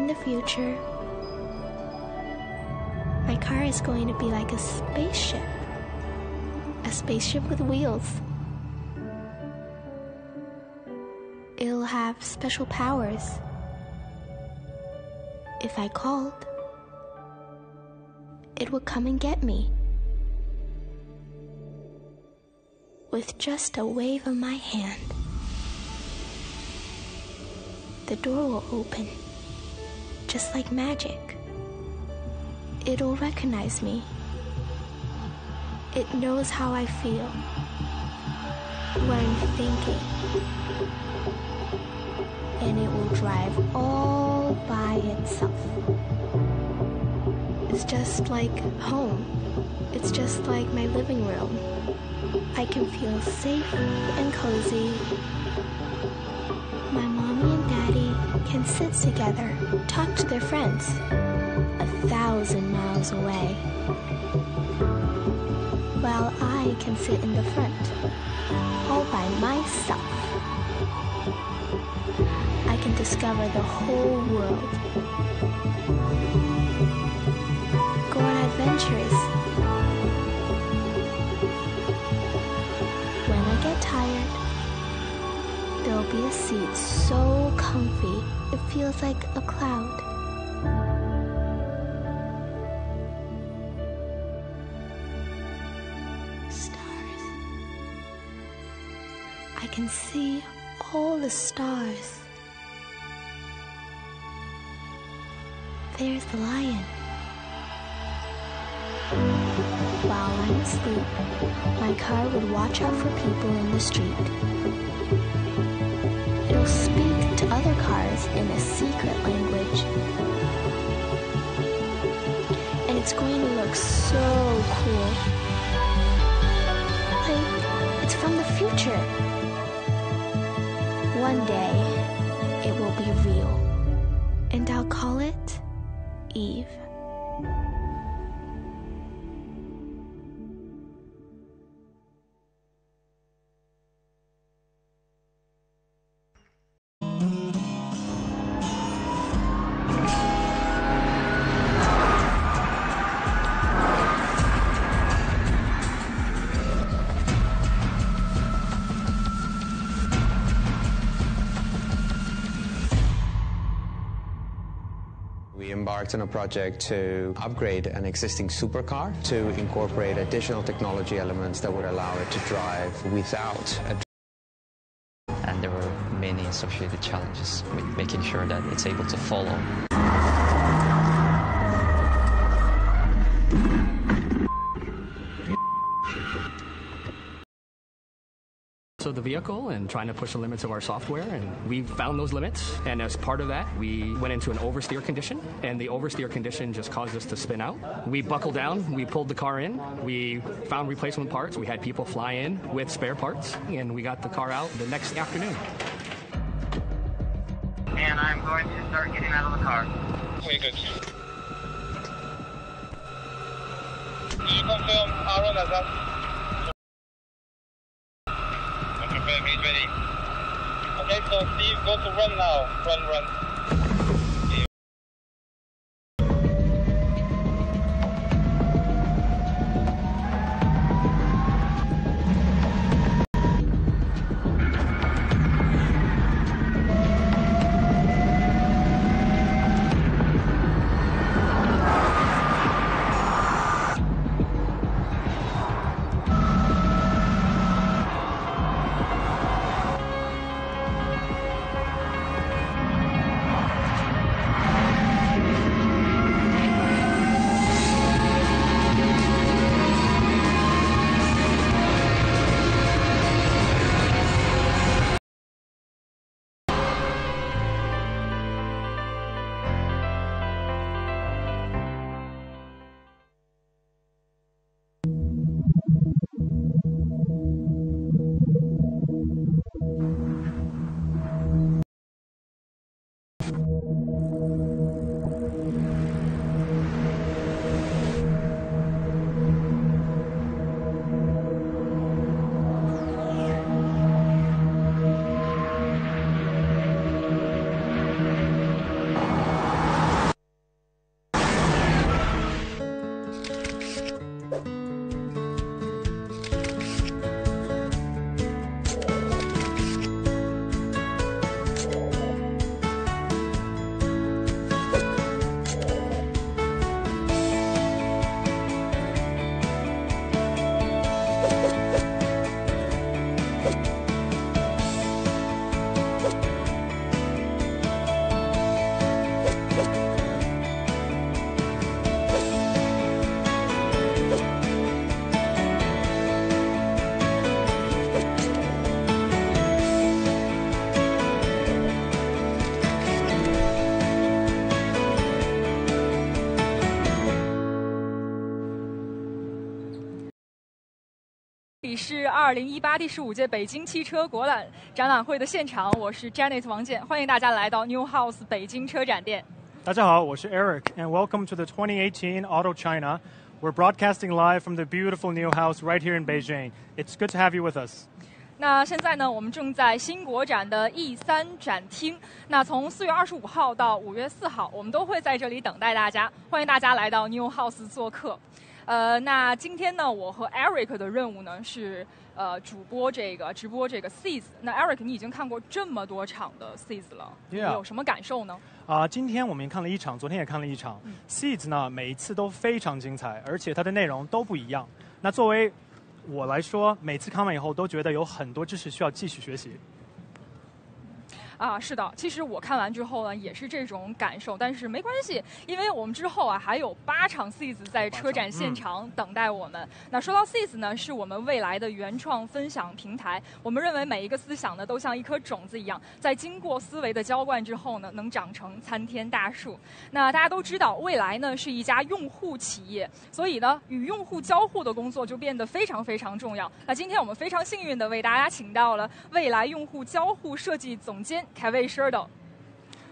in the future, my car is going to be like a spaceship. A spaceship with wheels. It'll have special powers. If I called, it would come and get me. With just a wave of my hand, the door will open, just like magic. It'll recognize me. It knows how I feel, what I'm thinking, and it will drive all by itself. It's just like home. It's just like my living room. I can feel safe and cozy. My mommy and daddy can sit together, talk to their friends 1,000 miles away, while I can sit in the front, all by myself. I can discover the whole world, go on adventures. When I get tired, there'll be a seat so comfy it feels like a cloud. Stars. I can see all the stars. There's the lion. While I'm asleep, my car would watch out for people in the street. It'll speak to other cars in a secret language. And it's going to look so cool. Like it's from the future. One day, it will be real. And I'll call it Eve. We embarked on a project to upgrade an existing supercar to incorporate additional technology elements that would allow it to drive without a... And there were many associated challenges with making sure that it's able to follow. So the vehicle and trying to push the limits of our software, and we found those limits, and as part of that we went into an oversteer condition, and the oversteer condition just caused us to spin out. We buckled down, we pulled the car in, we found replacement parts, we had people fly in with spare parts, and we got the car out the next afternoon. And I'm going to start getting out of the car. Okay, good. Do you confirm Aaron as that? He's ready. Okay, so Steve, go to run now. Run. 这里是2018第15届北京汽车国览展览会的现场，我是 Janet 王健，欢迎大家来到 New House 北京车展店。大家好，我是 Eric, and welcome to the 2018 Auto China. We're broadcasting live from the beautiful New House right here in Beijing. It's good to have you with us. 那现在呢，我们正在新国展的 E3 展厅。那从4月25号到5月4号，我们都会在这里等待大家，欢迎大家来到 New House 做客。那今天呢，我和 Eric 的任务呢是直播这个 CES。那 Eric， 你已经看过这么多场的 CES 了， 你有什么感受呢？今天我们看了一场，昨天也看了一场。CES 呢，每一次都非常精彩，而且它的内容都不一样。那作为我来说，每次看完以后都觉得有很多知识需要继续学习。是的，其实我看完之后呢，也是这种感受，但是没关系，因为我们之后还有8场 CES 在车展现场等待我们。那说到 CES 呢，是我们未来的原创分享平台。我们认为每一个思想呢，都像一颗种子一样，在经过思维的浇灌之后呢，能长成参天大树。那大家都知道，未来呢是一家用户企业，所以呢，与用户交互的工作就变得非常非常重要。那今天我们非常幸运的为大家请到了未来用户交互设计总监Kaveh Shirdel.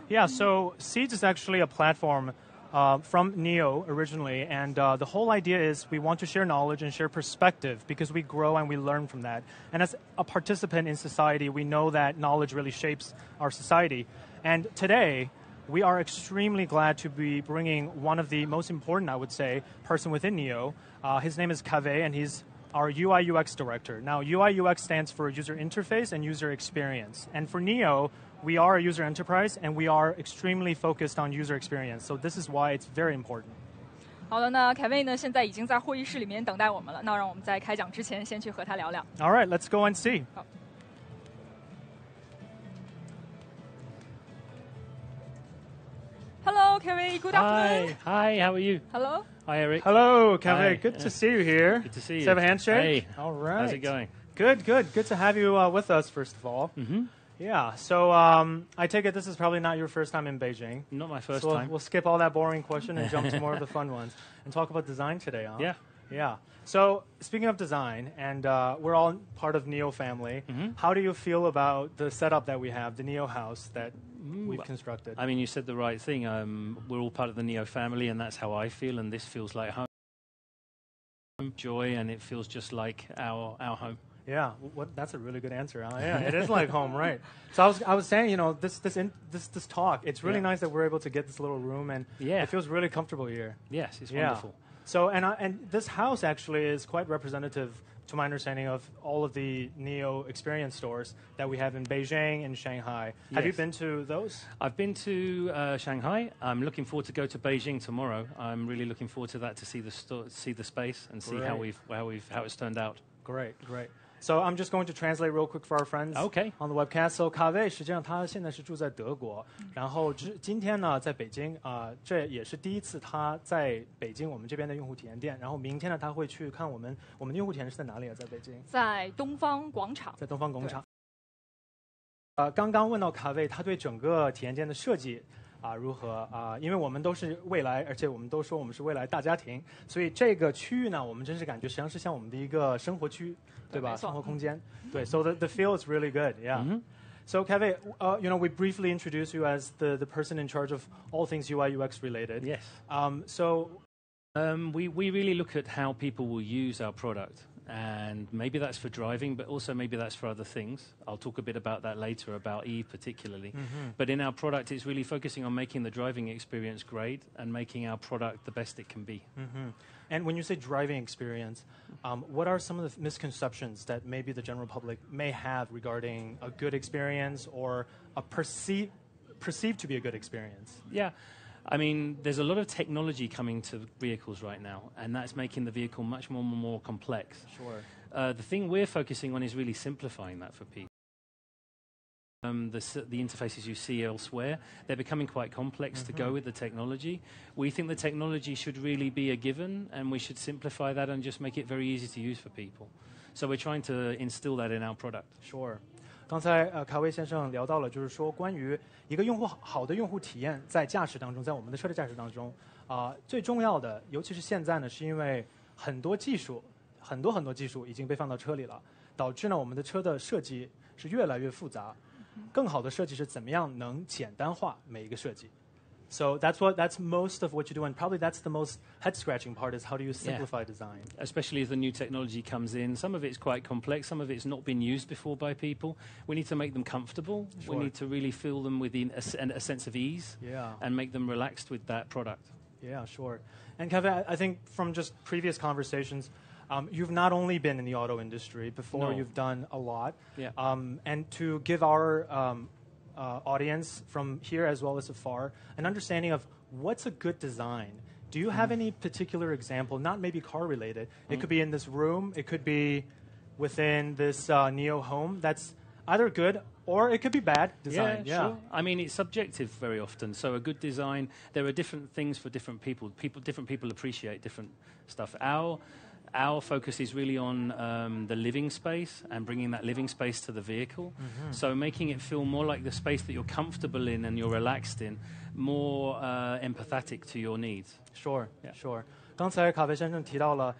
Yeah, so Seeds is actually a platform from Neo originally, and the whole idea is we want to share knowledge and share perspective because we grow and we learn from that. And as a participant in society, we know that knowledge really shapes our society. And today, we are extremely glad to be bringing one of the most important, I would say, person within Neo. His name is Kaveh, and he's our UI UX director. Now, UI UX stands for user interface and user experience. And for Neo, we are a user enterprise, and we are extremely focused on user experience. So this is why it's very important. 好的，那凯威呢，现在已经在会议室里面等待我们了。那让我们在开讲之前，先去和他聊聊。All right, let's go and see. 好。Hello, Kaveh. Good afternoon. Hi. How are you? Hello. Hi, Eric. Hello, Kaveh. Good to see you here. Good to see you. Let's have a handshake. Hey. All right. How's it going? Good. Good to have you with us, first of all. Yeah, so I take it this is probably not your first time in Beijing. Not my first so time. We'll skip all that boring question and jump to more of the fun ones and talk about design today, huh? Yeah. Yeah. So speaking of design, and we're all part of Neo family, how do you feel about the setup that we have, the Neo house that we've constructed? I mean, you said the right thing. We're all part of the Neo family, and that's how I feel, and this feels like home. Joy, and it feels just like our home. Yeah, that's a really good answer. Yeah, it is like home, right? So I was saying, you know, this talk, it's really nice that we're able to get this little room, and it feels really comfortable here. Yes, it's wonderful. So and this house actually is quite representative, to my understanding, of all of the Neo experience stores that we have in Beijing and Shanghai. Yes. Have you been to those? I've been to Shanghai. I'm looking forward to go to Beijing tomorrow. I'm really looking forward to that, to see the space and see how it's turned out. Great. So I'm just going to translate real quick for our friends on the webcast. So Kaveh 实际上他现在是住在德国，然后今天呢在北京这也是第一次他在北京我们这边的用户体验店，然后明天呢他会去看我们的用户体验是在哪里啊？在北京，在东方广场。在东方广场。刚刚问到Kaveh他对整个体验店的设计如何因为我们都是未来，而且我们都说我们是未来大家庭，所以这个区域呢，我们真是感觉实际上是像我们的一个生活区，对吧？生活空间。对 ，so the feel is really good, yeah. So Kaveh, you know, we briefly introduced you as the person in charge of all things UI UX related. Yes. We really look at how people will use our product. And maybe that's for driving, but also maybe that's for other things. I'll talk a bit about that later, about Eve particularly. But in our product, it's really focusing on making the driving experience great and making our product the best it can be. And when you say driving experience, what are some of the misconceptions that maybe the general public may have regarding a good experience or a perceived to be a good experience? Yeah. I mean, there's a lot of technology coming to vehicles right now, and that's making the vehicle much more complex. Sure. The thing we're focusing on is really simplifying that for people. The interfaces you see elsewhere, they're becoming quite complex to go with the technology. We think the technology should really be a given, and we should simplify that and just make it very easy to use for people. So we're trying to instill that in our product. Sure. 刚才Kaveh先生聊到了，就是说关于一个好的用户体验在驾驶当中，在我们的车的驾驶当中，最重要的，尤其是现在呢，是因为很多技术很多技术已经被放到车里了，导致呢我们的车的设计是越来越复杂。更好的设计是怎么样能简单化每一个设计。So that's most of what you do, and probably that's the most head-scratching part is how do you simplify design? Especially as the new technology comes in. Some of it's quite complex, some of it's not been used before by people. We need to make them comfortable. Sure. We need to really feel them within a sense of ease and make them relaxed with that product. Yeah, sure. And Kaveh, I think from just previous conversations, you've not only been in the auto industry before, you've done a lot. Yeah. And to give our audience from here as well as afar an understanding of what's a good design. Do you have any particular example, not maybe car related? It could be in this room, it could be within this Neo home that's either good or it could be bad design. Yeah, sure. I mean, it's subjective very often. So a good design, there are different things for different people. Different people appreciate different stuff. Our focus is really on the living space and bringing that living space to the vehicle. So making it feel more like the space that you're comfortable in and you're relaxed in, more empathetic to your needs. Sure, sure. 刚才卡维先生提到了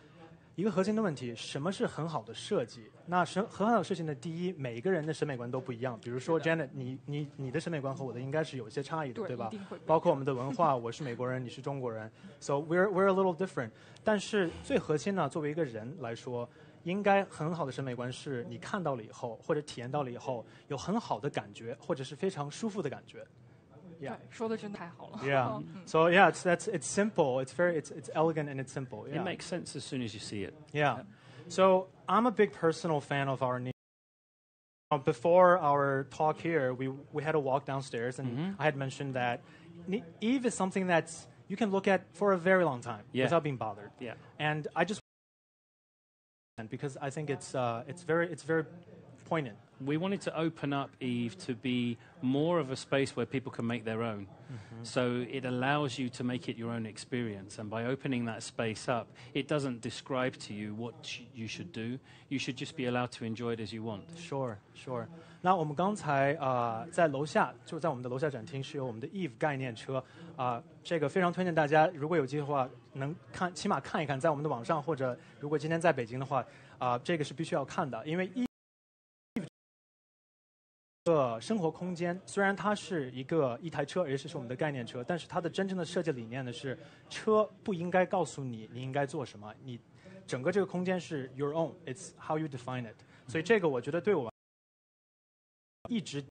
一个核心的问题，什么是很好的设计？那很好的设计呢？第一，每个人的审美观都不一样。比如说 Janet， 你的审美观和我的应该是有一些差异的，对吧？包括我们的文化，我是美国人，你是中国人 ，so we're a little different。但是最核心呢，作为一个人来说，应该很好的审美观是你看到了以后，或者体验到了以后，有很好的感觉，或者是非常舒服的感觉。Yeah. 说的真的太好了。Yeah. So yeah, it's simple. It's elegant and it's simple. Yeah. It makes sense as soon as you see it. Yeah. So I'm a big personal fan of our. Before our talk here, we had a walk downstairs, and I had mentioned that Eve is something that you can look at for a very long time without being bothered. Yeah. And I just because I think it's very poignant. We wanted to open up Eve to be more of a space where people can make their own. So it allows you to make it your own experience. And by opening that space up, it doesn't describe to you what you should do. You should just be allowed to enjoy it as you want. Sure, sure. 那我们刚才在楼下，就在我们的楼下展厅是有我们的 Eve 概念车这个非常推荐大家，如果有机会的话，能看，起码看一看，在我们的网上或者如果今天在北京的话这个是必须要看的，因为生活空间虽然它是一台车，而且是我们的概念车，但是它的真正的设计理念呢是，车不应该告诉你应该做什么，你整个这个空间是 your own, it's how you define it。所以这个我觉得对我一直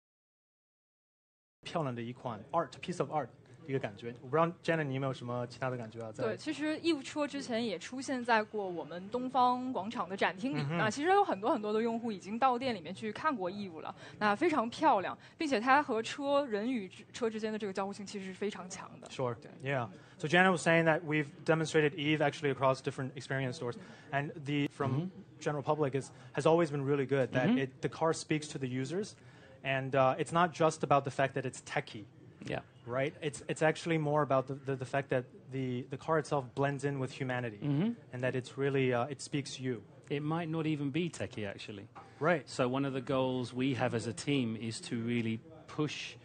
漂亮的一款 piece of art。一个感觉，我不知道 Janet 你有没有什么其他的感觉啊？对，其实 Eve 车之前也出现在过我们东方广场的展厅里。那其实有很多的用户已经到店里面去看过 Eve 了，那非常漂亮，并且它和人与车之间的这个交互性其实是非常强的。Sure, yeah. So Janet was saying that we've demonstrated Eve actually across different experience stores, and from general public has always been really good. That the car speaks to the users, and it's not just about the fact that it's techy. Yeah. Right? It's actually more about the fact that the car itself blends in with humanity, and that it's really it speaks you. It might not even be techie, actually. Right. So one of the goals we have as a team is to really push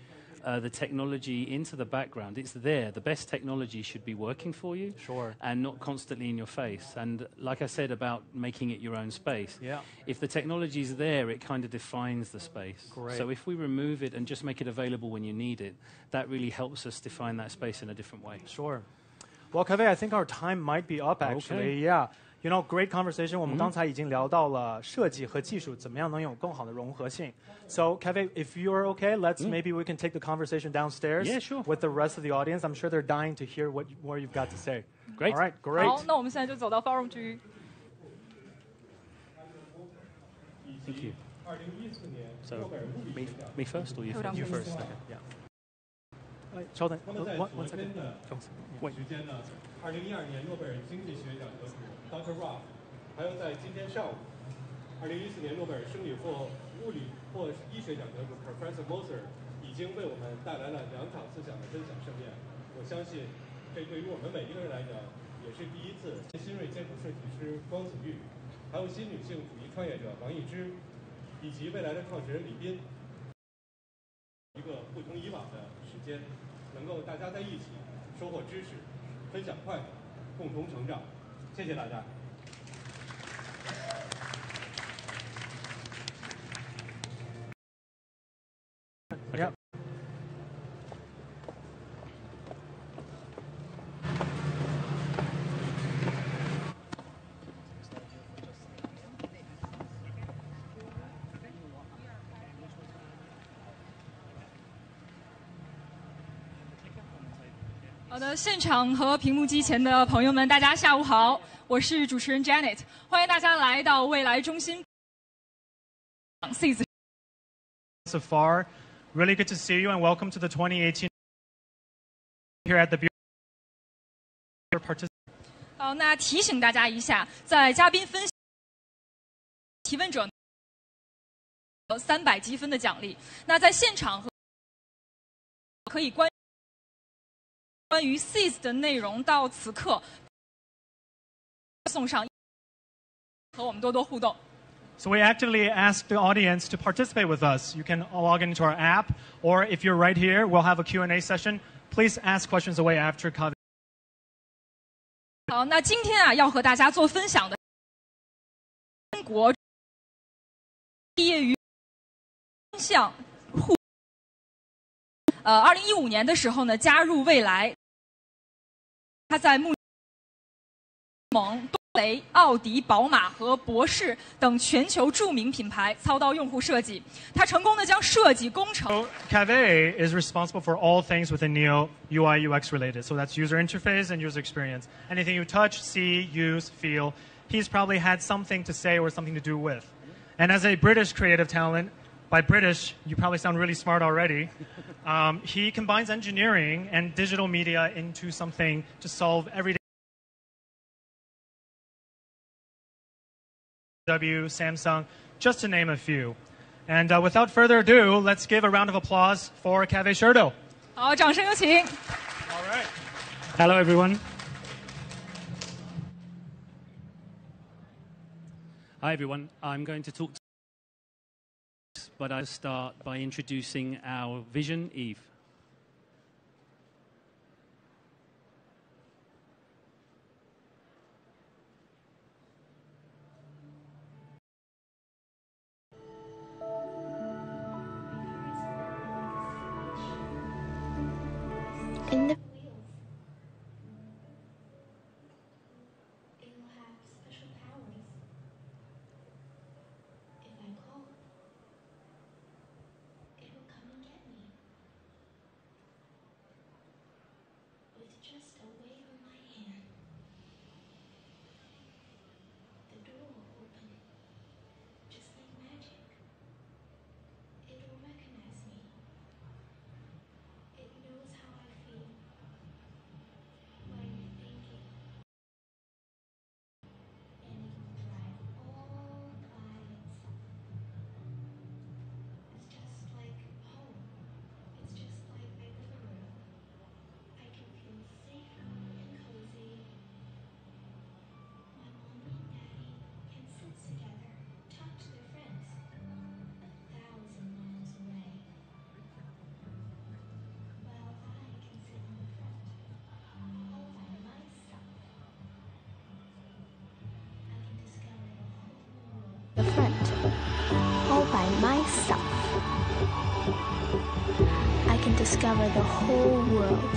the technology into the background. It's there. The best technology should be working for you. Sure. And not constantly in your face. And like I said about making it your own space, if the technology is there, it kind of defines the space. Great. So if we remove it and just make it available when you need it, that really helps us define that space in a different way. Sure. Well, Kaveh, I think our time might be up, actually. Okay. Yeah. You know, great conversation. 我们刚才已经聊到了设计和技术怎么样能有更好的融合性。So, Kaveh, if you're okay, maybe we can take the conversation downstairs with the rest of the audience. I'm sure they're dying to hear what you've got to say. Great. All right, great. 好，那我们现在就走到 forum 区。Thank you. So, me first or you first? You first. Okay. Yeah. 稍等，那么在昨天的时间呢，2012年诺贝尔经济学奖得主 Dr. Ruff， 还有在今天上午，2014年诺贝尔生理或物理或医学奖得主 Professor Moser 已经为我们带来了2场思想的分享盛宴。我相信，这对于我们每一个人来讲也是第一次。新锐建筑设计师光子玉，还有新女性主义创业者王艺之，以及未来的创始人李斌，一个不同以往的时间。能够大家在一起收获知识，分享快乐，共同成长。谢谢大家。好的，现场和屏幕机前的朋友们，大家下午好，我是主持人 Janet， 欢迎大家来到未来中心。So far, really good to see you and welcome to the 2018 here at the participant. 好，那提醒大家一下，在嘉宾分享提问者300积分的奖励。那在现场可以关于 SEES 的内容到此刻送上，和我们多多互动。So we actively ask the audience to participate with us. You can log into our app, or if you're right here, we'll have a Q&A session. Please ask questions away after Kaveh. 好，那今天要和大家做分享的，中国毕业于向互，2015年的时候呢，加入蔚来，他在东雷、奥迪、宝马和博士等全球著名品牌操刀用户设计，他成功的将设计工程。So Kaveh is responsible for all things within Neo UI UX related. So that's user interface and user experience. Anything you touch, see, use, feel, he's probably had something to say or something to do with. And as a British creative talent, by British, you probably sound really smart already. He combines engineering and digital media into something to solve everyday Samsung, just to name a few. And without further ado, let's give a round of applause for Kaveh Shirdel. 好，掌声有请。All right. Hello, everyone. Hi, everyone. I'm going to talk, but I'll start by introducing our vision, Eve. In the it will have special powers. If I call, it will come and get me. With just a wave of my hand, the door will open, just like magic. It will recognize me. It knows how I feel. What you're thinking. And it will drive all by itself. It's just like home. It's just like my living room. I can feel safe and cozy. My mommy and daddy can sit together, talk to their friends 1,000 miles away. Well, I can sit in the front, all by myself. I can discover the whole world. The front, all by myself. I can discover the whole world.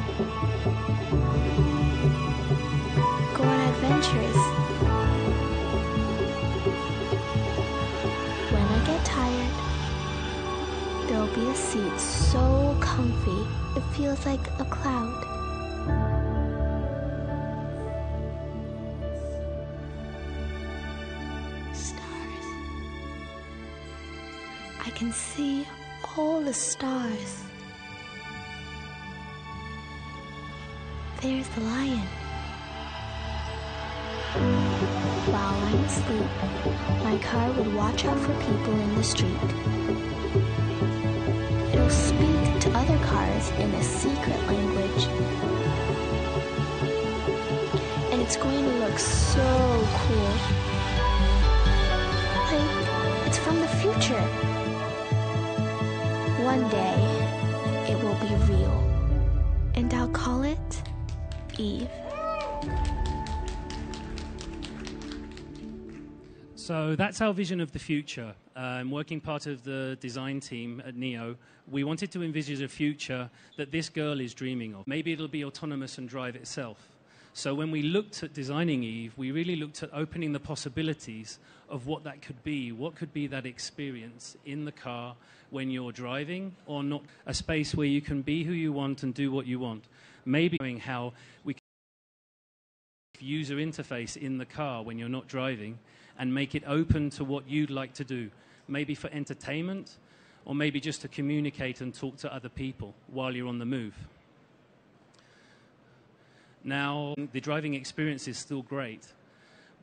Go on adventures. When I get tired, there'll be a seat so comfy it feels like a cloud. Stars. I can see all the stars. There's the lion. While I'm asleep, my car would watch out for people in the street. It'll speak to other cars in a secret language. And it's going to look so cool. Like it's from the future. One day, it will be real. And I'll call it Eve. So that's our vision of the future. Working part of the design team at Neo, we wanted to envisage a future that this girl is dreaming of. Maybe it'll be autonomous and drive itself. So when we looked at designing Eve, we really looked at opening the possibilities of what that could be. What could be that experience in the car when you're driving or not? A space where you can be who you want and do what you want. maybe knowing how we can user interface in the car when you're not driving and make it open to what you'd like to do, maybe for entertainment or maybe just to communicate and talk to other people while you're on the move. Now, the driving experience is still great,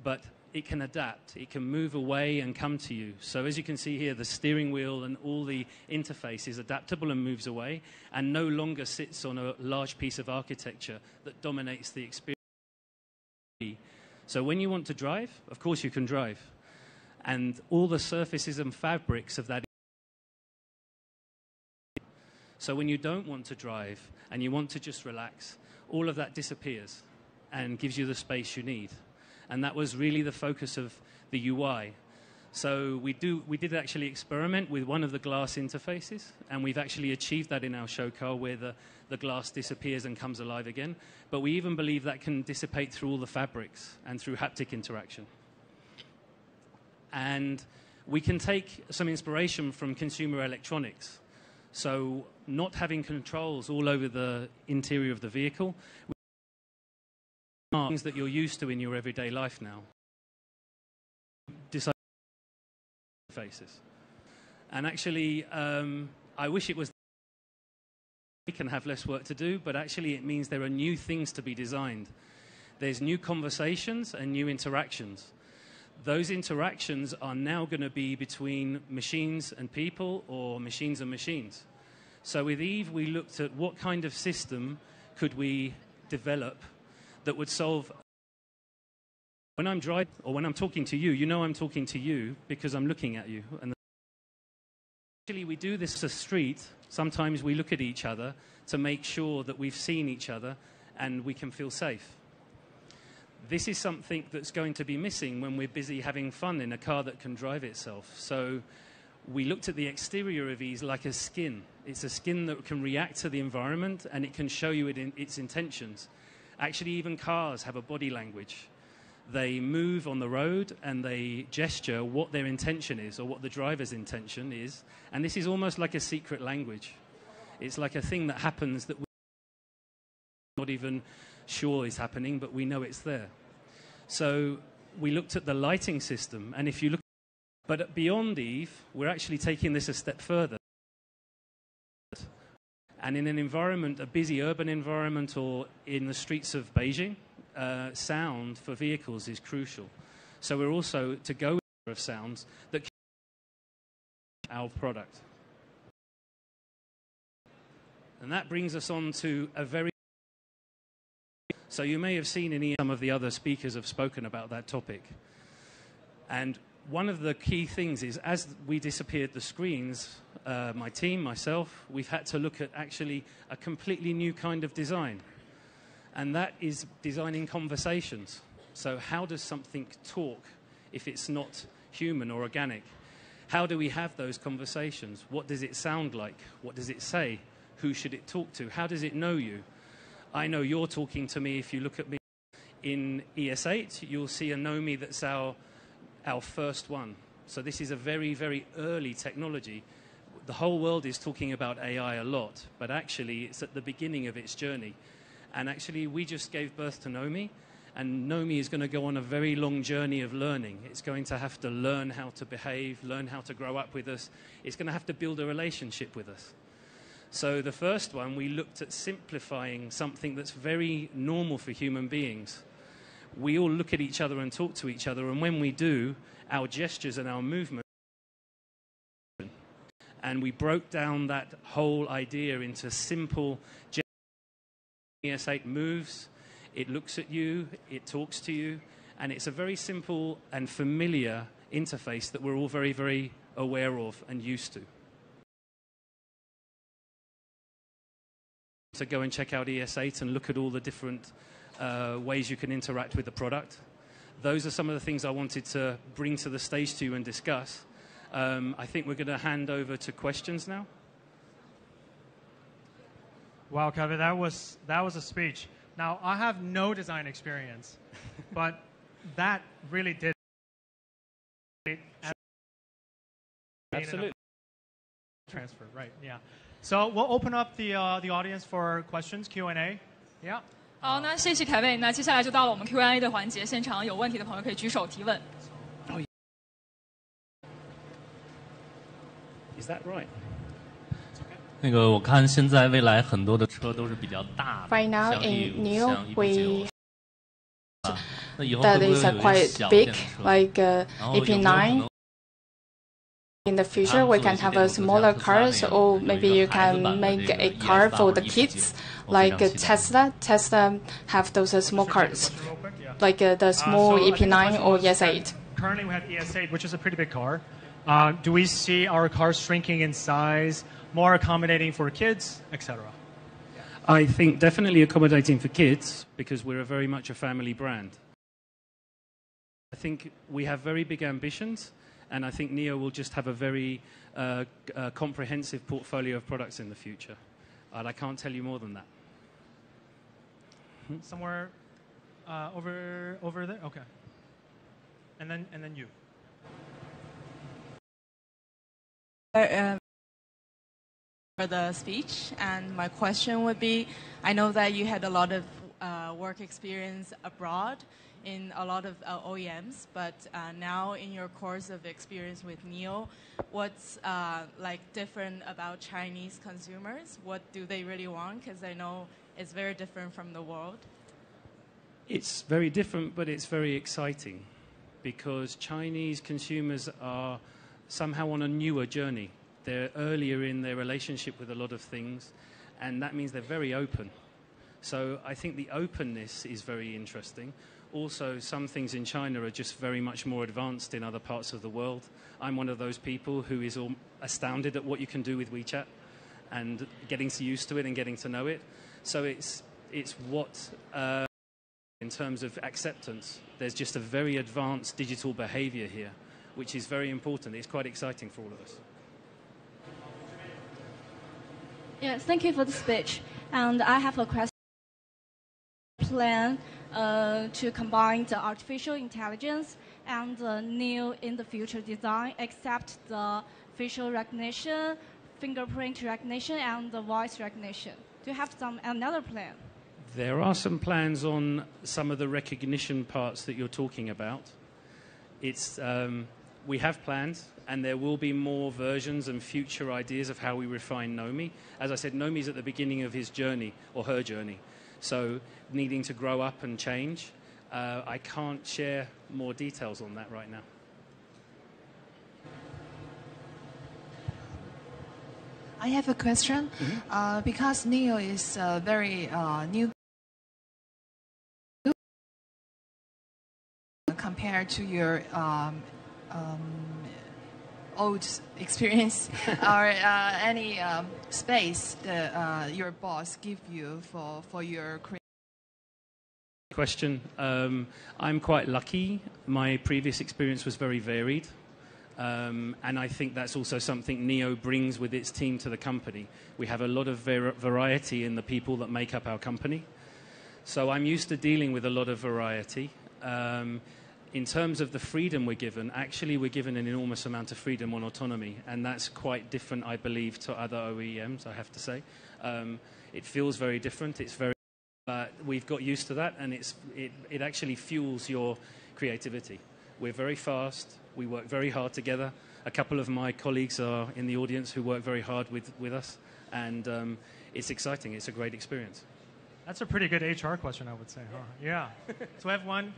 but it can adapt. It can move away and come to you. So as you can see here, the steering wheel and all the interface is adaptable and moves away and no longer sits on a large piece of architecture that dominates the experience. So when you want to drive, of course you can drive. And all the surfaces and fabrics of that. So when you don't want to drive and you want to just relax, all of that disappears and gives you the space you need. And that was really the focus of the UI. So we did actually experiment with one of the glass interfaces, and we've actually achieved that in our show car where the glass disappears and comes alive again. But we even believe that can dissipate through all the fabrics and through haptic interaction. And we can take some inspiration from consumer electronics. So not having controls all over the interior of the vehicle, things that you're used to in your everyday life now. Faces. And actually, I wish it was we can have less work to do, but actually it means there are new things to be designed. There's new conversations and new interactions. Those interactions are now going to be between machines and people or machines and machines. So with Eve, we looked at what kind of system could we develop that would solve. When I'm driving or when I'm talking to you, you know I'm talking to you because I'm looking at you. And actually, we do this as a street. Sometimes we look at each other to make sure that we've seen each other and we can feel safe. This is something that's going to be missing when we're busy having fun in a car that can drive itself. So we looked at the exterior of these like a skin. It's a skin that can react to the environment and it can show you its intentions. Actually, even cars have a body language. They move on the road and they gesture what their intention is or what the driver's intention is. And this is almost like a secret language. It's like a thing that happens that we're not even sure is happening, but we know it's there. So we looked at the lighting system, and if you look, but beyond Eve, we're actually taking this a step further. And in an environment, a busy urban environment or in the streets of Beijing, sound for vehicles is crucial. So we're also to go of sounds that can our product. And that brings us on to a very... So you may have seen in some of the other speakers have spoken about that topic. And one of the key things is as we disappeared the screens, my team, myself, we've had to look at actually a completely new kind of design. And that is designing conversations. So how does something talk if it's not human or organic? How do we have those conversations? What does it sound like? What does it say? Who should it talk to? How does it know you? I know you're talking to me. If you look at me in ES8, you'll see a Nomi that's our first one. So this is a very, very early technology. The whole world is talking about AI a lot, but actually it's at the beginning of its journey. And actually, we just gave birth to Nomi, and Nomi is going to go on a very long journey of learning. It's going to have to learn how to behave, learn how to grow up with us. It's going to have to build a relationship with us. So the first one, we looked at simplifying something that's very normal for human beings. We all look at each other and talk to each other, and when we do, our gestures and our movement. And we broke down that whole idea into simple gestures. ES8 moves, it looks at you, it talks to you, and it's a very simple and familiar interface that we're all very, very aware of and used to. So go and check out ES8 and look at all the different ways you can interact with the product. Those are some of the things I wanted to bring to the stage to you and discuss. I think we're going to hand over to questions now. Wow, Kaveh, that was a speech. Now, I have no design experience, but that really did. Absolutely. Transfer, right, yeah. So we'll open up the audience for questions, Q&A. Yeah. 好，那谢谢凯卫。那接下来就到了我们 Q&A 的环节，现场有问题的朋友可以举手提问。Is that right? 那个我看现在未来很多的车都是比较大的， Right now 像 in E Neo 像 we 那以后会 that 不会 is 有 a 一些 quite 小 big 电车？ like 然后有没有可 EP9. 能 In the future, we can have a smaller cars, or maybe you can make a car for the kids, like Tesla. Tesla have those small cars, like the small So I think the EP9 question or was that ES8. Currently, we have ES8, which is a pretty big car. Do we see our cars shrinking in size, more accommodating for kids, etc.? I think definitely accommodating for kids because we're very much a family brand. I think we have very big ambitions, and I think Neo will just have a very comprehensive portfolio of products in the future. And I can't tell you more than that. Somewhere over there? Okay. And then you. For the speech, and my question would be, I know that you had a lot of work experience abroad in a lot of OEMs, but now in your course of experience with Neo, what's like different about Chinese consumers? What do they really want? Because I know it's very different from the world. It's very different, but it's very exciting because Chinese consumers are somehow on a newer journey. They're earlier in their relationship with a lot of things, and that means they're very open. So I think the openness is very interesting. Also, some things in China are just very much more advanced in other parts of the world. I'm one of those people who is astounded at what you can do with WeChat and getting used to it and getting to know it. So it's what, in terms of acceptance, there's just a very advanced digital behavior here, which is very important. It's quite exciting for all of us. Yes, thank you for the speech. And I have a question. Plan to combine the artificial intelligence and the new in the future design, except the facial recognition, fingerprint recognition, and the voice recognition. Do you have another plan? There are some plans on some of the recognition parts that you're talking about. It's we have plans, and there will be more versions and future ideas of how we refine Nomi. As I said, Nomi's at the beginning of his journey, or her journey. So needing to grow up and change. I can't share more details on that right now. I have a question. Because Neo is very new compared to your old experience or any space that your boss give you for your question. I'm quite lucky. My previous experience was very varied. And I think that's also something Neo brings with its team to the company. We have a lot of variety in the people that make up our company. So I'm used to dealing with a lot of variety. In terms of the freedom we're given, actually we're given an enormous amount of freedom on autonomy, and that's quite different, I believe, to other OEMs, I have to say. It feels very different. It's very, we've got used to that, and it actually fuels your creativity. We're very fast. We work very hard together. A couple of my colleagues are in the audience who work very hard with us, and it's exciting. It's a great experience. That's a pretty good HR question, I would say. Huh? Yeah. So I have one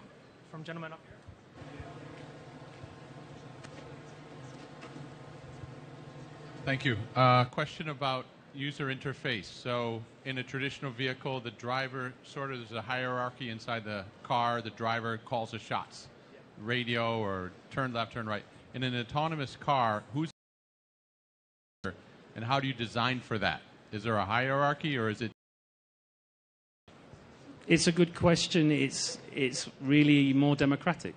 from gentleman up here. Thank you. Question about user interface. So in a traditional vehicle, the driver, sort of there's a hierarchy inside the car. The driver calls the shots, radio or turn left, turn right. In an autonomous car, who's and how do you design for that? Is there a hierarchy or is it? It's a good question. It's really more democratic.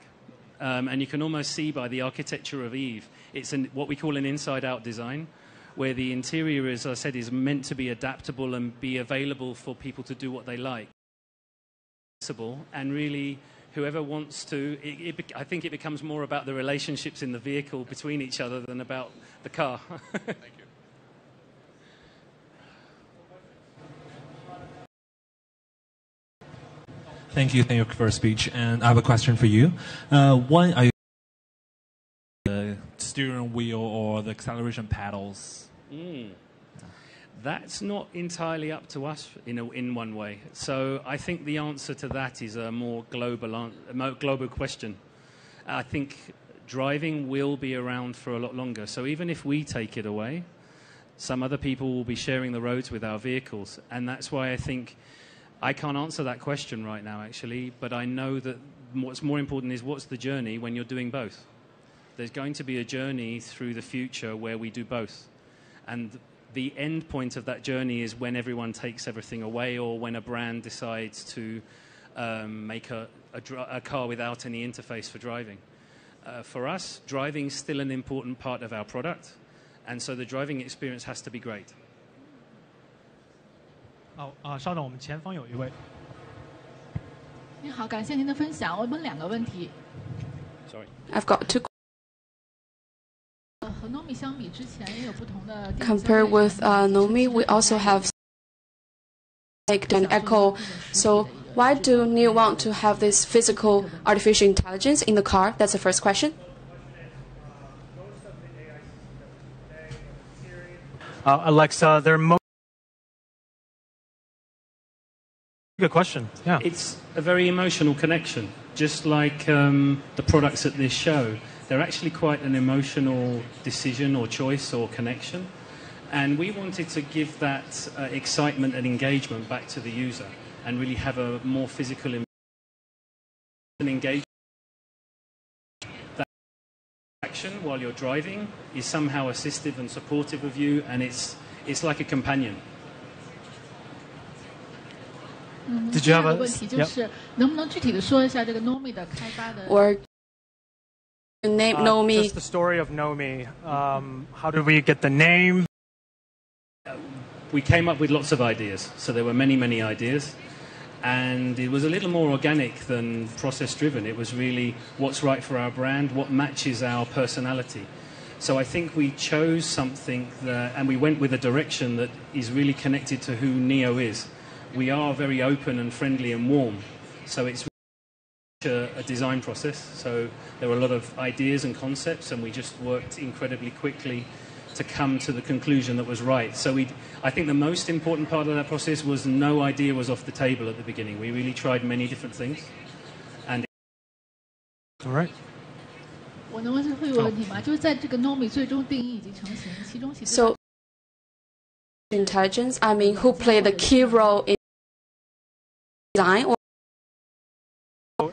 And you can almost see by the architecture of Eve, it's what we call an inside-out design, where the interior, as I said, is meant to be adaptable and be available for people to do what they like. And really, whoever wants to, I think it becomes more about the relationships in the vehicle between each other than about the car. Thank you. Thank you for your speech. And I have a question for you. One, are you the steering wheel or the acceleration pedals? That's not entirely up to us in one way. So I think the answer to that is a more global question. I think driving will be around for a lot longer. So even if we take it away, some other people will be sharing the roads with our vehicles. And that's why I think I can't answer that question right now, actually. But I know that what's more important is what's the journey when you're doing both. There's going to be a journey through the future where we do both. And the end point of that journey is when everyone takes everything away, or when a brand decides to make a car without any interface for driving. For us, driving is still an important part of our product, and so the driving experience has to be great. 稍等，我们前方有一位。你好，感谢您的分享。我问2个问题。Sorry. I've got two. 和 Nomi 相比，之前也有不同的。Compared with Nomi, we also have an Echo. So why do NIO want to have this physical artificial intelligence in the car? That's the first question. Alexa, they're good question. Yeah. It's a very emotional connection, just like the products at this show. They're actually quite an emotional decision or choice or connection. And we wanted to give that excitement and engagement back to the user and really have a more physical engagement. That action while you're driving is somehow assistive and supportive of you, and it's like a companion. Did you have a 问题就是能不能具体的说一下这个 Nomi 的开发的 or name Nomi? Just the story of Nomi. How did we get the name? We came up with lots of ideas, so there were many ideas, and it was a little more organic than process driven. It was really what's right for our brand, what matches our personality. So I think we chose something that, and we went with a direction that is really connected to who NIO is. We are very open and friendly and warm, so it's a design process. So there were a lot of ideas and concepts, and we just worked incredibly quickly to come to the conclusion that was right. So I think the most important part of that process was no idea was off the table at the beginning. We really tried many different things. And all right. 我能问会有问题吗？就是在这个 Nomi 最终定义已经成型，其中其实 So intelligence, I mean, who played the key role in design? Or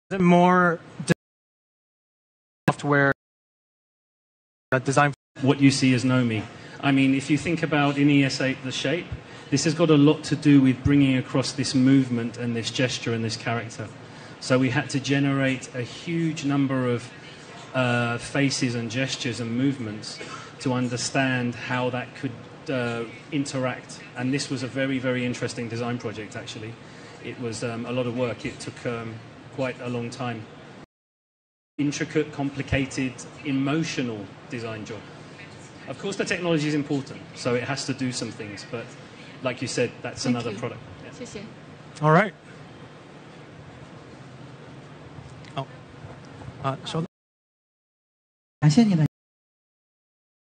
is it more software design? What you see as Nomi. I mean, if you think about in ES8 the shape, this has got a lot to do with bringing across this movement and this gesture and this character. So we had to generate a huge number of faces and gestures and movements to understand how that could interact. And this was a very interesting design project, actually. It was a lot of work. It took quite a long time. Intricate, complicated, emotional design job. Of course, the technology is important, so it has to do some things. But like you said, that's another product. Yeah. 谢谢。 All right. So 感谢你的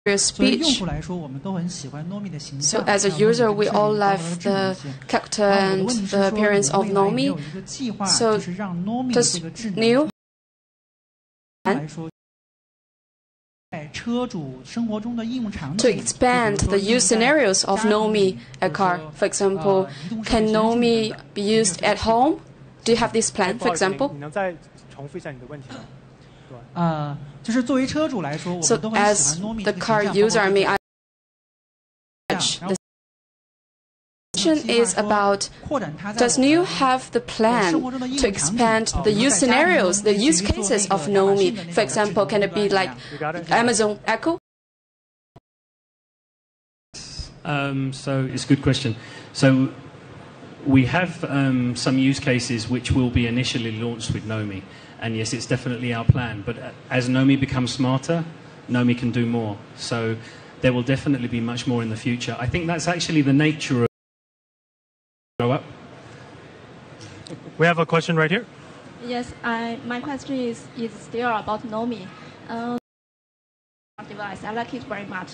your 作为用 speech. 户来说，我们都很喜欢 Nomi 的形 So 象。 as a 还有 user, Nomi we 的 all 设计 love 高 the 了智能性。 character 那我的 and 问题是 the 说，你 appearance 们 of 未来有没 Nomi. 有一个计划， So 就是让 Nomi 的 does 这个智能 NIO 来说，在车主生活中的应用场 to 景， expand the use scenarios of Nomi a car? For example, can Nomi be used at home? Do you have this plan, for example? 你能再重复一下你的问题吗？就是作为车主来说，我 So 们都很喜 as 欢 Nomi the 这个 car 形象。 user, I mean, I 然后 the question is about, does NIO have the plan to expand the use scenarios, the use cases of Nomi? For example, can it be like Amazon Echo? So it's a good question. So we have some use cases which will be initially launched with Nomi. And yes, it's definitely our plan. But as Nomi becomes smarter, Nomi can do more. So there will definitely be much more in the future. I think that's actually the nature of grow up. We have a question right here. Yes, my question is still about Nomi. Device. I like it very much.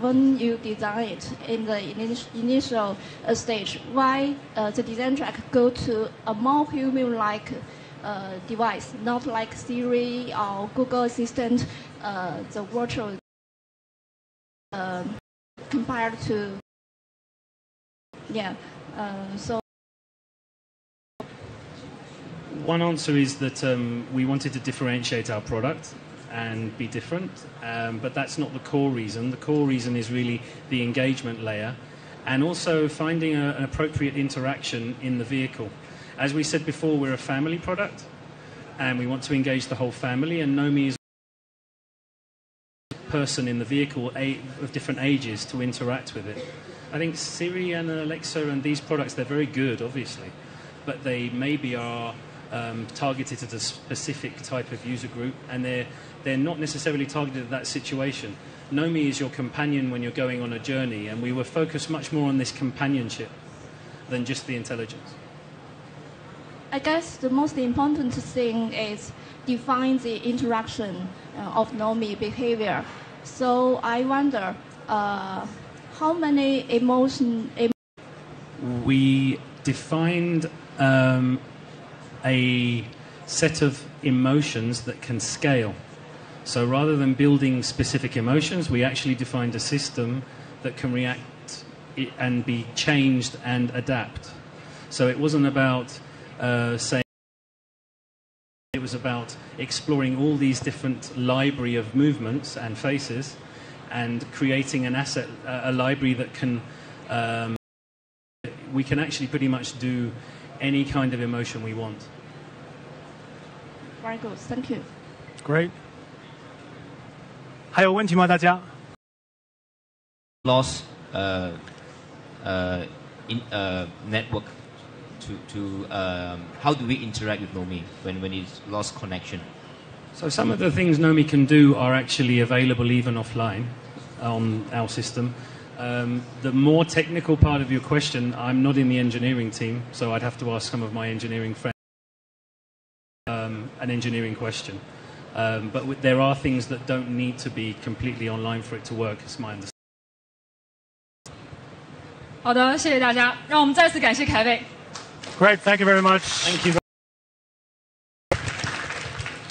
When you design it in the initial stage, why the design track go to a more human-like device, not like Siri or Google Assistant, the virtual compared to so. One answer is that we wanted to differentiate our product and be different, but that's not the core reason. The core reason is really the engagement layer and also finding an appropriate interaction in the vehicle. As we said before, we're a family product and we want to engage the whole family, and Nomi is a person in the vehicle of different ages to interact with it. I think Siri and Alexa and these products, they're very good, obviously, but they maybe are targeted at a specific type of user group, and they're not necessarily targeted at that situation. Nomi is your companion when you're going on a journey, and we were focused much more on this companionship than just the intelligence. I guess the most important thing is define the interaction of Nomi behavior. So I wonder how many emotions. We defined a set of emotions that can scale. So rather than building specific emotions, we actually defined a system that can react and be changed and adapt. So it wasn't about saying, it was about exploring all these different library of movements and faces and creating an asset, a library that can, we can actually pretty much do any kind of emotion we want. Very good, thank you. Great. 还有问题吗？大家 ？Lost network to how do we interact with Nomi when it's lost connection? So some of the things Nomi can do are actually available even offline on our system. The more technical part of your question, I'm not in the engineering team, so I'd have to ask some of my engineering friends an engineering question. But there are things that don't need to be completely online for it to work, is my understanding. 好的，谢谢大家，让我们再次感谢凯威。Great, thank you very much. Thank you.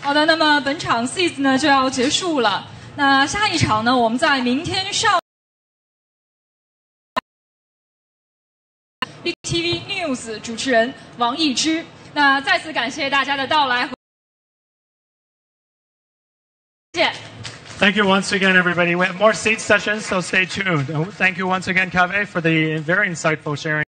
好的，那么本场 CES 呢就要结束了。那下一场呢，我们在明天上 TV News 主持人王艺之。那再次感谢大家的到来。谢谢。Thank you once again, everybody. We have more seat sessions, so stay tuned. Thank you once again, Kaveh, for the very insightful sharing.